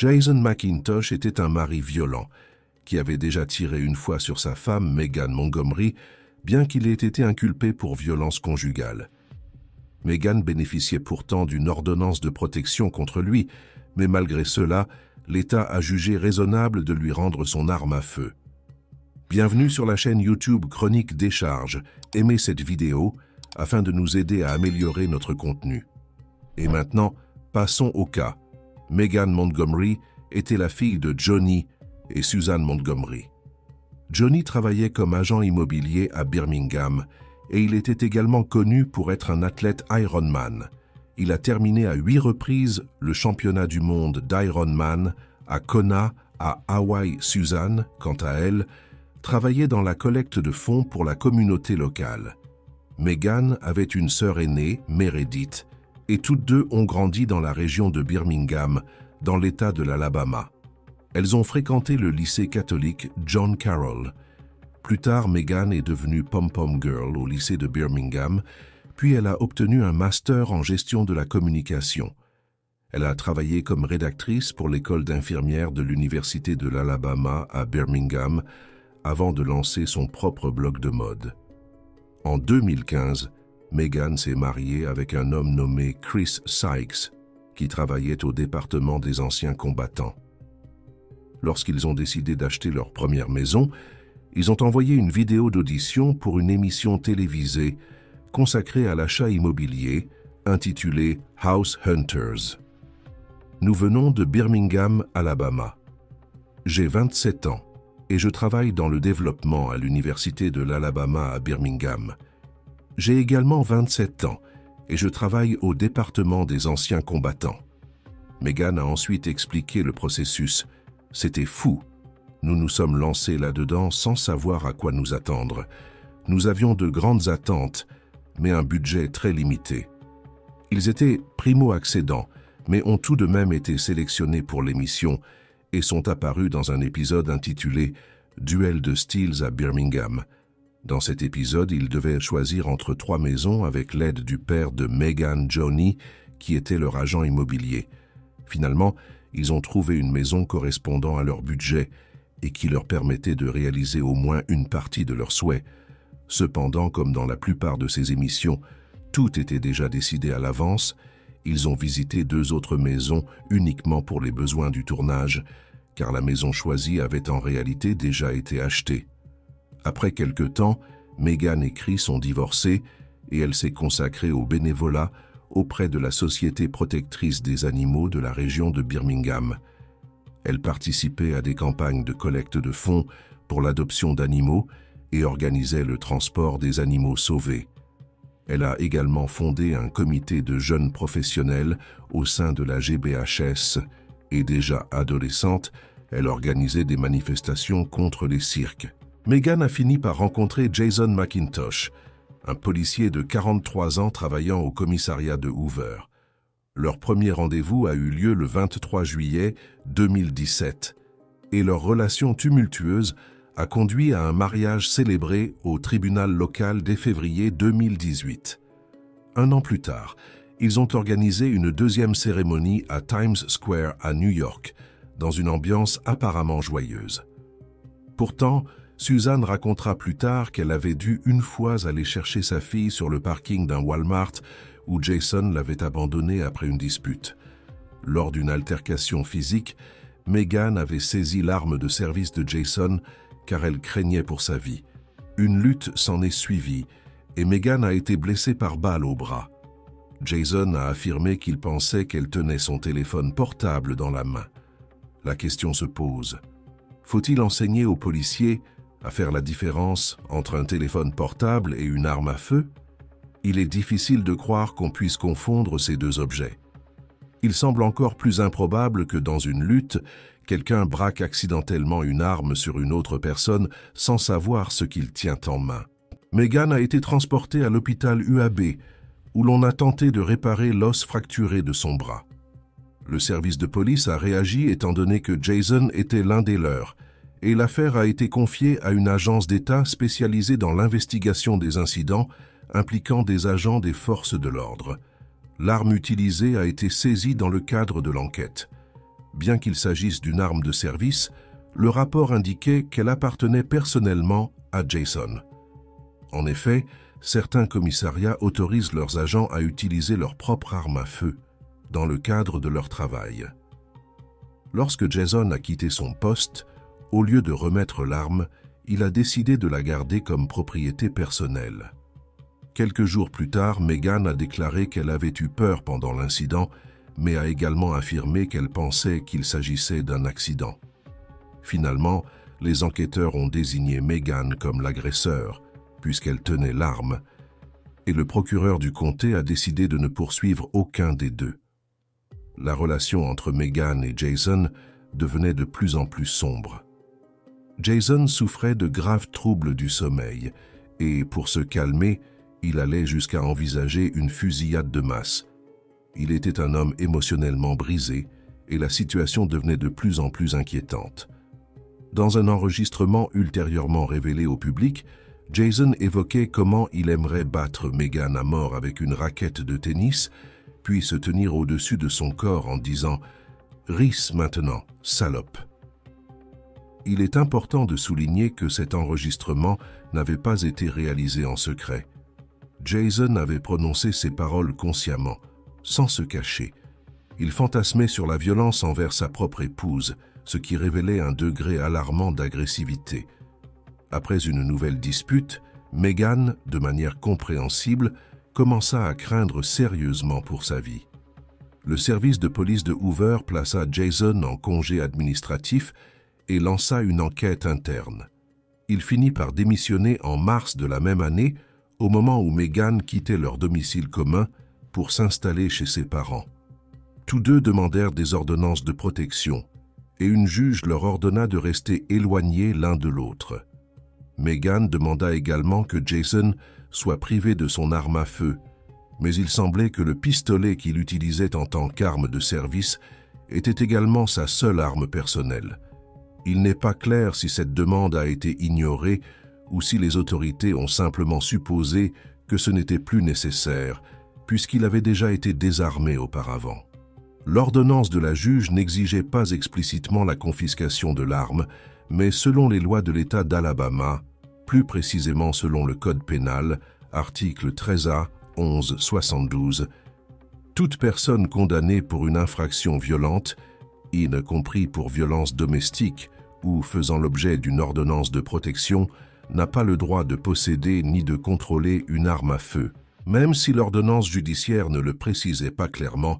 Jason McIntosh était un mari violent, qui avait déjà tiré une fois sur sa femme, Megan Montgomery, bien qu'il ait été inculpé pour violence conjugale. Megan bénéficiait pourtant d'une ordonnance de protection contre lui, mais malgré cela, l'État a jugé raisonnable de lui rendre son arme à feu. Bienvenue sur la chaîne YouTube Chronique Décharge. Aimez cette vidéo afin de nous aider à améliorer notre contenu. Et maintenant, passons au cas. Megan Montgomery était la fille de Johnny et Suzanne Montgomery. Johnny travaillait comme agent immobilier à Birmingham et il était également connu pour être un athlète Ironman. Il a terminé à 8 reprises le championnat du monde d'Ironman à Kona, à Hawaï. Suzanne, quant à elle, travaillait dans la collecte de fonds pour la communauté locale. Megan avait une sœur aînée, Meredith, et toutes deux ont grandi dans la région de Birmingham, dans l'État de l'Alabama. Elles ont fréquenté le lycée catholique John Carroll. Plus tard, Megan est devenue pom-pom girl au lycée de Birmingham, puis elle a obtenu un master en gestion de la communication. Elle a travaillé comme rédactrice pour l'école d'infirmières de l'Université de l'Alabama à Birmingham, avant de lancer son propre blog de mode. En 2015, Megan s'est mariée avec un homme nommé Chris Sykes, qui travaillait au département des anciens combattants. Lorsqu'ils ont décidé d'acheter leur première maison, ils ont envoyé une vidéo d'audition pour une émission télévisée consacrée à l'achat immobilier, intitulée House Hunters. Nous venons de Birmingham, Alabama. J'ai 27 ans et je travaille dans le développement à l'Université de l'Alabama à Birmingham. J'ai également 27 ans et je travaille au département des anciens combattants. Megan a ensuite expliqué le processus. C'était fou. Nous nous sommes lancés là-dedans sans savoir à quoi nous attendre. Nous avions de grandes attentes, mais un budget très limité. Ils étaient primo-accédants, mais ont tout de même été sélectionnés pour l'émission et sont apparus dans un épisode intitulé « Duel de styles à Birmingham ». Dans cet épisode, ils devaient choisir entre 3 maisons avec l'aide du père de Megan, Johnny, qui était leur agent immobilier. Finalement, ils ont trouvé une maison correspondant à leur budget et qui leur permettait de réaliser au moins une partie de leurs souhaits. Cependant, comme dans la plupart de ces émissions, tout était déjà décidé à l'avance. Ils ont visité 2 autres maisons uniquement pour les besoins du tournage, car la maison choisie avait en réalité déjà été achetée. Après quelque temps, Megan et Chris ont divorcé et elle s'est consacrée au bénévolat auprès de la Société protectrice des animaux de la région de Birmingham. Elle participait à des campagnes de collecte de fonds pour l'adoption d'animaux et organisait le transport des animaux sauvés. Elle a également fondé un comité de jeunes professionnels au sein de la GBHS et déjà adolescente, elle organisait des manifestations contre les cirques. Megan a fini par rencontrer Jason McIntosh, un policier de 43 ans travaillant au commissariat de Hoover. Leur premier rendez-vous a eu lieu le 23 juillet 2017 et leur relation tumultueuse a conduit à un mariage célébré au tribunal local dès février 2018. Un an plus tard, ils ont organisé une deuxième cérémonie à Times Square à New York, dans une ambiance apparemment joyeuse. Pourtant, Suzanne racontera plus tard qu'elle avait dû une fois aller chercher sa fille sur le parking d'un Walmart où Jason l'avait abandonnée après une dispute. Lors d'une altercation physique, Megan avait saisi l'arme de service de Jason car elle craignait pour sa vie. Une lutte s'en est suivie et Megan a été blessée par balle au bras. Jason a affirmé qu'il pensait qu'elle tenait son téléphone portable dans la main. La question se pose. Faut-il enseigner aux policiers à faire la différence entre un téléphone portable et une arme à feu? Il est difficile de croire qu'on puisse confondre ces 2 objets. Il semble encore plus improbable que dans une lutte, quelqu'un braque accidentellement une arme sur une autre personne sans savoir ce qu'il tient en main. Megan a été transportée à l'hôpital UAB, où l'on a tenté de réparer l'os fracturé de son bras. Le service de police a réagi étant donné que Jason était l'un des leurs, et l'affaire a été confiée à une agence d'État spécialisée dans l'investigation des incidents impliquant des agents des forces de l'ordre. L'arme utilisée a été saisie dans le cadre de l'enquête. Bien qu'il s'agisse d'une arme de service, le rapport indiquait qu'elle appartenait personnellement à Jason. En effet, certains commissariats autorisent leurs agents à utiliser leur propre arme à feu dans le cadre de leur travail. Lorsque Jason a quitté son poste, au lieu de remettre l'arme, il a décidé de la garder comme propriété personnelle. Quelques jours plus tard, Megan a déclaré qu'elle avait eu peur pendant l'incident, mais a également affirmé qu'elle pensait qu'il s'agissait d'un accident. Finalement, les enquêteurs ont désigné Megan comme l'agresseur, puisqu'elle tenait l'arme, et le procureur du comté a décidé de ne poursuivre aucun des deux. La relation entre Megan et Jason devenait de plus en plus sombre. Jason souffrait de graves troubles du sommeil, et pour se calmer, il allait jusqu'à envisager une fusillade de masse. Il était un homme émotionnellement brisé, et la situation devenait de plus en plus inquiétante. Dans un enregistrement ultérieurement révélé au public, Jason évoquait comment il aimerait battre Megan à mort avec une raquette de tennis, puis se tenir au-dessus de son corps en disant « Ris maintenant, salope ». Il est important de souligner que cet enregistrement n'avait pas été réalisé en secret. Jason avait prononcé ces paroles consciemment, sans se cacher. Il fantasmait sur la violence envers sa propre épouse, ce qui révélait un degré alarmant d'agressivité. Après une nouvelle dispute, Megan, de manière compréhensible, commença à craindre sérieusement pour sa vie. Le service de police de Hoover plaça Jason en congé administratif et lança une enquête interne. Il finit par démissionner en mars de la même année, au moment où Megan quittait leur domicile commun pour s'installer chez ses parents. Tous deux demandèrent des ordonnances de protection, et une juge leur ordonna de rester éloignés l'un de l'autre. Megan demanda également que Jason soit privé de son arme à feu, mais il semblait que le pistolet qu'il utilisait en tant qu'arme de service était également sa seule arme personnelle. Il n'est pas clair si cette demande a été ignorée ou si les autorités ont simplement supposé que ce n'était plus nécessaire, puisqu'il avait déjà été désarmé auparavant. L'ordonnance de la juge n'exigeait pas explicitement la confiscation de l'arme, mais selon les lois de l'État d'Alabama, plus précisément selon le Code pénal, article 13A 1172, toute personne condamnée pour une infraction violente, y compris pour violence domestique ou faisant l'objet d'une ordonnance de protection, n'a pas le droit de posséder ni de contrôler une arme à feu. Même si l'ordonnance judiciaire ne le précisait pas clairement,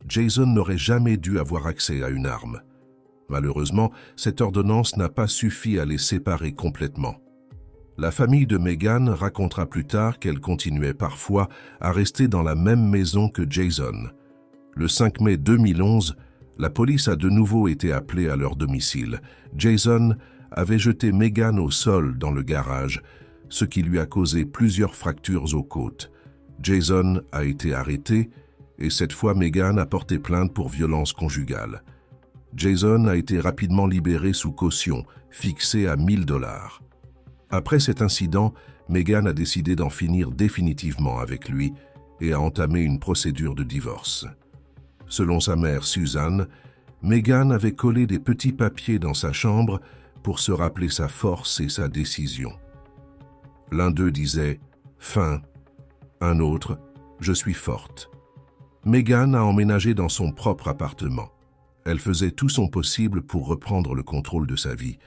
Jason n'aurait jamais dû avoir accès à une arme. Malheureusement, cette ordonnance n'a pas suffi à les séparer complètement. La famille de Megan racontera plus tard qu'elle continuait parfois à rester dans la même maison que Jason. Le 5 mai 2011, la police a de nouveau été appelée à leur domicile. Jason avait jeté Megan au sol dans le garage, ce qui lui a causé plusieurs fractures aux côtes. Jason a été arrêté et cette fois Megan a porté plainte pour violence conjugale. Jason a été rapidement libéré sous caution, fixée à 1 000 $. Après cet incident, Megan a décidé d'en finir définitivement avec lui et a entamé une procédure de divorce. Selon sa mère Suzanne, Megan avait collé des petits papiers dans sa chambre pour se rappeler sa force et sa décision. L'un d'eux disait « Fin », un autre « Je suis forte ». Megan a emménagé dans son propre appartement. Elle faisait tout son possible pour reprendre le contrôle de sa vie.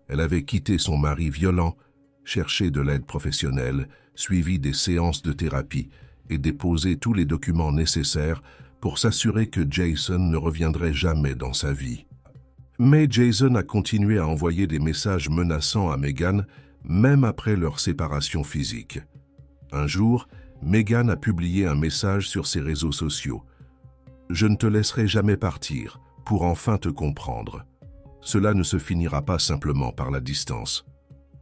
Elle avait quitté son mari violent, cherché de l'aide professionnelle, suivi des séances de thérapie et déposé tous les documents nécessaires pour s'assurer que Jason ne reviendrait jamais dans sa vie. Mais Jason a continué à envoyer des messages menaçants à Megan, même après leur séparation physique. Un jour, Megan a publié un message sur ses réseaux sociaux. « Je ne te laisserai jamais partir, pour enfin te comprendre. Cela ne se finira pas simplement par la distance. »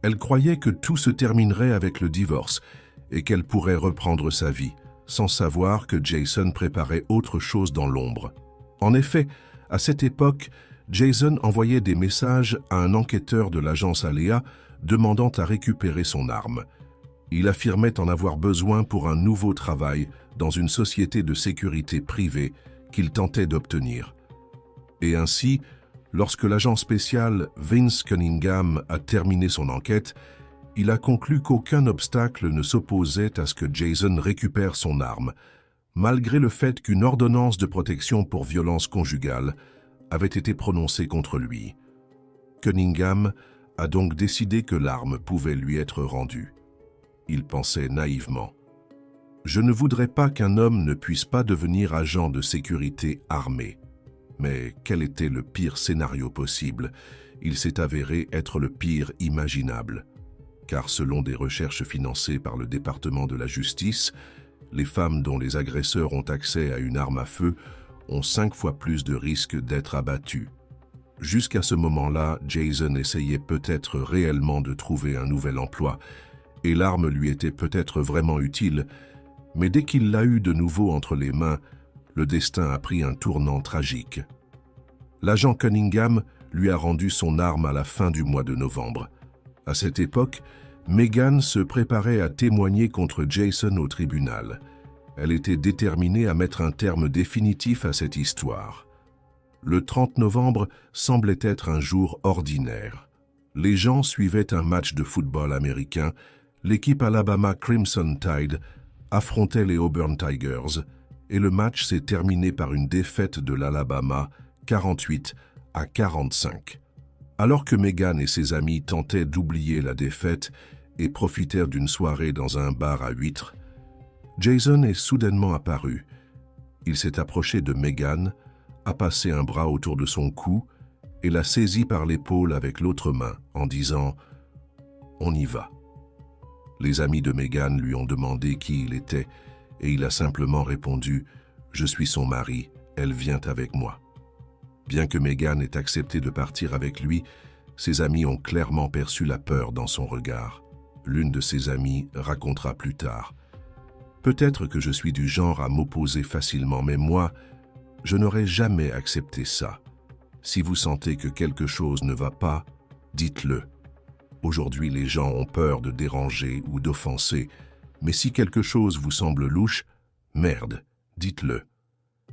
Elle croyait que tout se terminerait avec le divorce et qu'elle pourrait reprendre sa vie, sans savoir que Jason préparait autre chose dans l'ombre. En effet, à cette époque, Jason envoyait des messages à un enquêteur de l'agence Alea demandant à récupérer son arme. Il affirmait en avoir besoin pour un nouveau travail dans une société de sécurité privée qu'il tentait d'obtenir. Et ainsi, lorsque l'agent spécial Vince Cunningham a terminé son enquête, il a conclu qu'aucun obstacle ne s'opposait à ce que Jason récupère son arme, malgré le fait qu'une ordonnance de protection pour violence conjugale avait été prononcée contre lui. Cunningham a donc décidé que l'arme pouvait lui être rendue. Il pensait naïvement: « Je ne voudrais pas qu'un homme ne puisse pas devenir agent de sécurité armé. » Mais quel était le pire scénario possible? Il s'est avéré être le pire imaginable. Car selon des recherches financées par le département de la justice, les femmes dont les agresseurs ont accès à une arme à feu ont 5 fois plus de risques d'être abattues. Jusqu'à ce moment-là, Jason essayait peut-être réellement de trouver un nouvel emploi, et l'arme lui était peut-être vraiment utile, mais dès qu'il l'a eue de nouveau entre les mains, le destin a pris un tournant tragique. L'agent Cunningham lui a rendu son arme à la fin du mois de novembre. À cette époque, Megan se préparait à témoigner contre Jason au tribunal. Elle était déterminée à mettre un terme définitif à cette histoire. Le 30 novembre semblait être un jour ordinaire. Les gens suivaient un match de football américain. L'équipe Alabama Crimson Tide affrontait les Auburn Tigers et le match s'est terminé par une défaite de l'Alabama 48-45. Alors que Megan et ses amis tentaient d'oublier la défaite et profitèrent d'une soirée dans un bar à huîtres, Jason est soudainement apparu. Il s'est approché de Megan, a passé un bras autour de son cou et l'a saisie par l'épaule avec l'autre main en disant « On y va ». Les amis de Megan lui ont demandé qui il était et il a simplement répondu « Je suis son mari, elle vient avec moi ». Bien que Megan ait accepté de partir avec lui, ses amis ont clairement perçu la peur dans son regard. L'une de ses amies racontera plus tard: « Peut-être que je suis du genre à m'opposer facilement, mais moi, je n'aurais jamais accepté ça. Si vous sentez que quelque chose ne va pas, dites-le. Aujourd'hui, les gens ont peur de déranger ou d'offenser, mais si quelque chose vous semble louche, merde, dites-le. »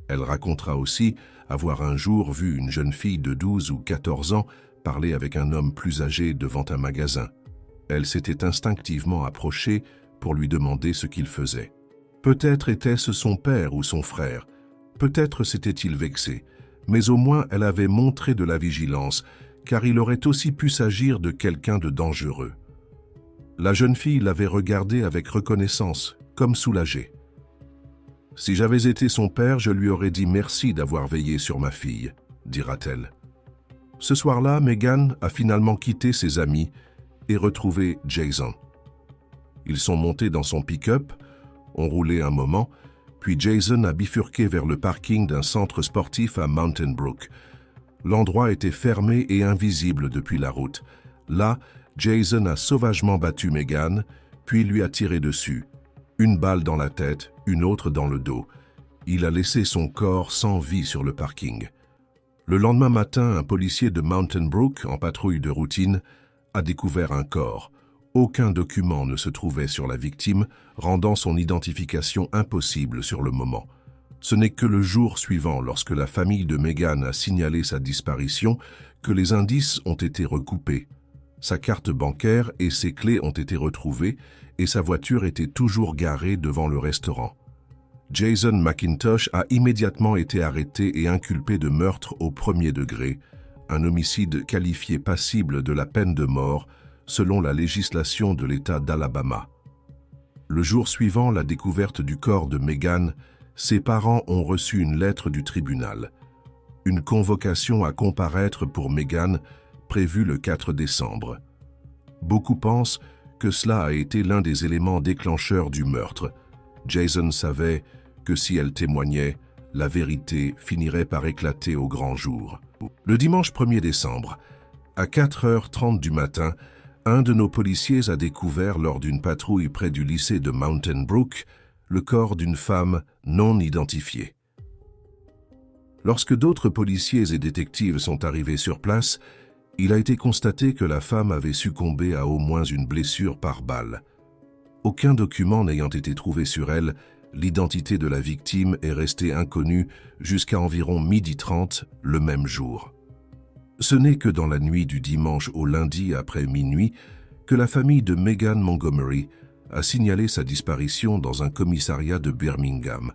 Elle racontera aussi avoir un jour vu une jeune fille de 12 ou 14 ans parler avec un homme plus âgé devant un magasin. Elle s'était instinctivement approchée pour lui demander ce qu'il faisait. Peut-être était-ce son père ou son frère, peut-être s'était-il vexé, mais au moins elle avait montré de la vigilance, car il aurait aussi pu s'agir de quelqu'un de dangereux. La jeune fille l'avait regardé avec reconnaissance, comme soulagée. « Si j'avais été son père, je lui aurais dit merci d'avoir veillé sur ma fille », dira-t-elle. Ce soir-là, Megan a finalement quitté ses amis et retrouvé Jason. Ils sont montés dans son pick-up, ont roulé un moment, puis Jason a bifurqué vers le parking d'un centre sportif à Mountain Brook. L'endroit était fermé et invisible depuis la route. Là, Jason a sauvagement battu Megan, puis lui a tiré dessus. Une balle dans la tête, une autre dans le dos. Il a laissé son corps sans vie sur le parking. Le lendemain matin, un policier de Mountain Brook, en patrouille de routine, a découvert un corps. Aucun document ne se trouvait sur la victime, rendant son identification impossible sur le moment. Ce n'est que le jour suivant, lorsque la famille de Megan a signalé sa disparition, que les indices ont été recoupés. Sa carte bancaire et ses clés ont été retrouvées et sa voiture était toujours garée devant le restaurant. Jason McIntosh a immédiatement été arrêté et inculpé de meurtre au premier degré, un homicide qualifié passible de la peine de mort selon la législation de l'État d'Alabama. Le jour suivant la découverte du corps de Megan, ses parents ont reçu une lettre du tribunal. Une convocation à comparaître pour Megan prévue le 4 décembre. Beaucoup pensent que cela a été l'un des éléments déclencheurs du meurtre. Jason savait que si elle témoignait, la vérité finirait par éclater au grand jour. Le dimanche 1er décembre, à 4h30 du matin, un de nos policiers a découvert lors d'une patrouille près du lycée de Mountain Brook le corps d'une femme non identifiée. Lorsque d'autres policiers et détectives sont arrivés sur place, il a été constaté que la femme avait succombé à au moins une blessure par balle. Aucun document n'ayant été trouvé sur elle, l'identité de la victime est restée inconnue jusqu'à environ 12h30 le même jour. Ce n'est que dans la nuit du dimanche au lundi après minuit que la famille de Megan Montgomery a signalé sa disparition dans un commissariat de Birmingham.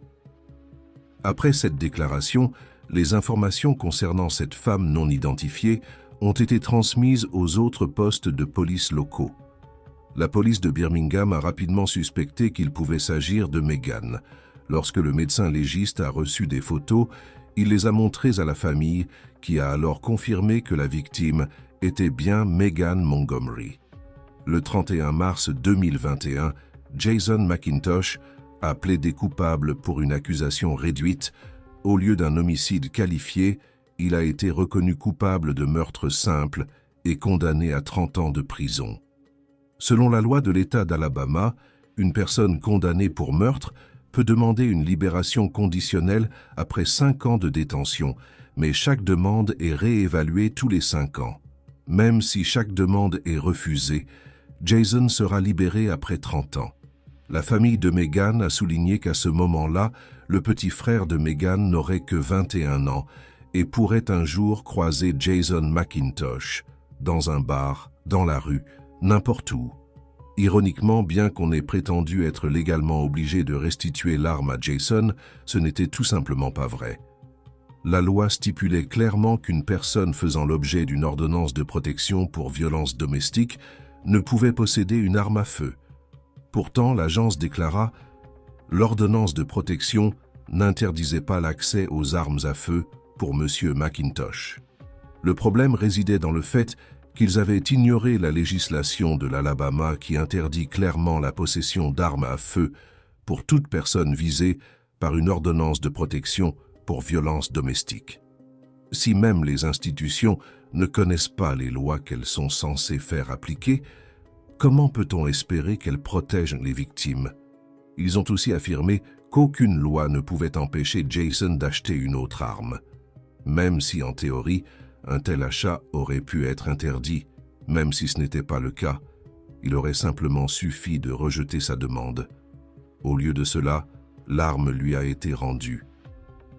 Après cette déclaration, les informations concernant cette femme non identifiée ont été transmises aux autres postes de police locaux. La police de Birmingham a rapidement suspecté qu'il pouvait s'agir de Megan. Lorsque le médecin légiste a reçu des photos, il les a montrées à la famille, qui a alors confirmé que la victime était bien Megan Montgomery. Le 31 mars 2021, Jason McIntosh a plaidé coupable pour une accusation réduite. Au lieu d'un homicide qualifié, il a été reconnu coupable de meurtre simple et condamné à 30 ans de prison. Selon la loi de l'État d'Alabama, une personne condamnée pour meurtre peut demander une libération conditionnelle après 5 ans de détention, mais chaque demande est réévaluée tous les 5 ans. Même si chaque demande est refusée, Jason sera libéré après 30 ans. La famille de Megan a souligné qu'à ce moment-là, le petit frère de Megan n'aurait que 21 ans et pourrait un jour croiser Jason McIntosh dans un bar, dans la rue, n'importe où. Ironiquement, bien qu'on ait prétendu être légalement obligé de restituer l'arme à Jason, ce n'était tout simplement pas vrai. La loi stipulait clairement qu'une personne faisant l'objet d'une ordonnance de protection pour violence domestique ne pouvait posséder une arme à feu. Pourtant, l'agence déclara « L'ordonnance de protection n'interdisait pas l'accès aux armes à feu pour M. McIntosh ». Le problème résidait dans le fait qu'ils avaient ignoré la législation de l'Alabama qui interdit clairement la possession d'armes à feu pour toute personne visée par une ordonnance de protection pour violence domestique. Si même les institutions ne connaissent pas les lois qu'elles sont censées faire appliquer, comment peut-on espérer qu'elles protègent les victimes? Ils ont aussi affirmé qu'aucune loi ne pouvait empêcher Jason d'acheter une autre arme. Même si, en théorie, un tel achat aurait pu être interdit, même si ce n'était pas le cas, il aurait simplement suffi de rejeter sa demande. Au lieu de cela, l'arme lui a été rendue.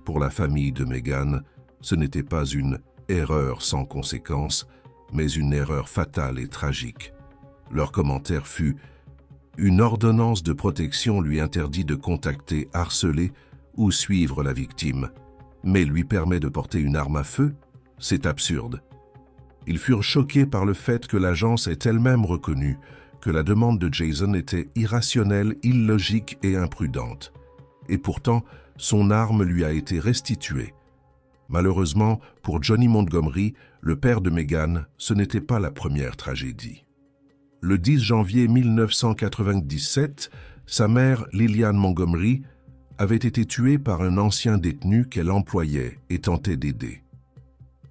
Pour la famille de Megan, ce n'était pas une erreur sans conséquence, mais une erreur fatale et tragique. Leur commentaire fut « Une ordonnance de protection lui interdit de contacter, harceler ou suivre la victime, mais lui permet de porter une arme à feu? C'est absurde. » Ils furent choqués par le fait que l'agence ait elle-même reconnu que la demande de Jason était irrationnelle, illogique et imprudente. Et pourtant, son arme lui a été restituée. Malheureusement, pour Johnny Montgomery, le père de Megan, ce n'était pas la première tragédie. Le 10 janvier 1997, sa mère, Lillian Montgomery, avait été tuée par un ancien détenu qu'elle employait et tentait d'aider.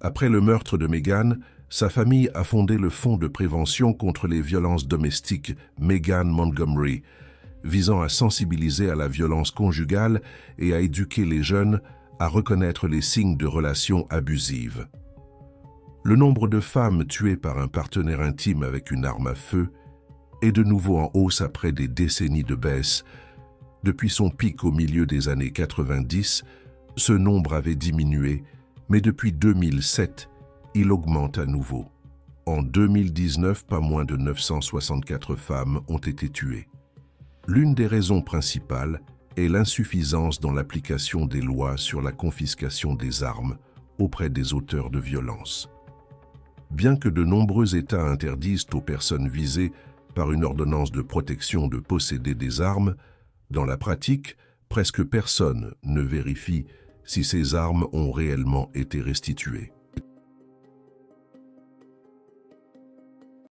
Après le meurtre de Megan, sa famille a fondé le Fonds de prévention contre les violences domestiques Megan Montgomery, visant à sensibiliser à la violence conjugale et à éduquer les jeunes à reconnaître les signes de relations abusives. Le nombre de femmes tuées par un partenaire intime avec une arme à feu est de nouveau en hausse après des décennies de baisse. Depuis son pic au milieu des années 90, ce nombre avait diminué, mais depuis 2007, il augmente à nouveau. En 2019, pas moins de 964 femmes ont été tuées. L'une des raisons principales est l'insuffisance dans l'application des lois sur la confiscation des armes auprès des auteurs de violences. Bien que de nombreux États interdisent aux personnes visées par une ordonnance de protection de posséder des armes, dans la pratique, presque personne ne vérifie si ces armes ont réellement été restituées.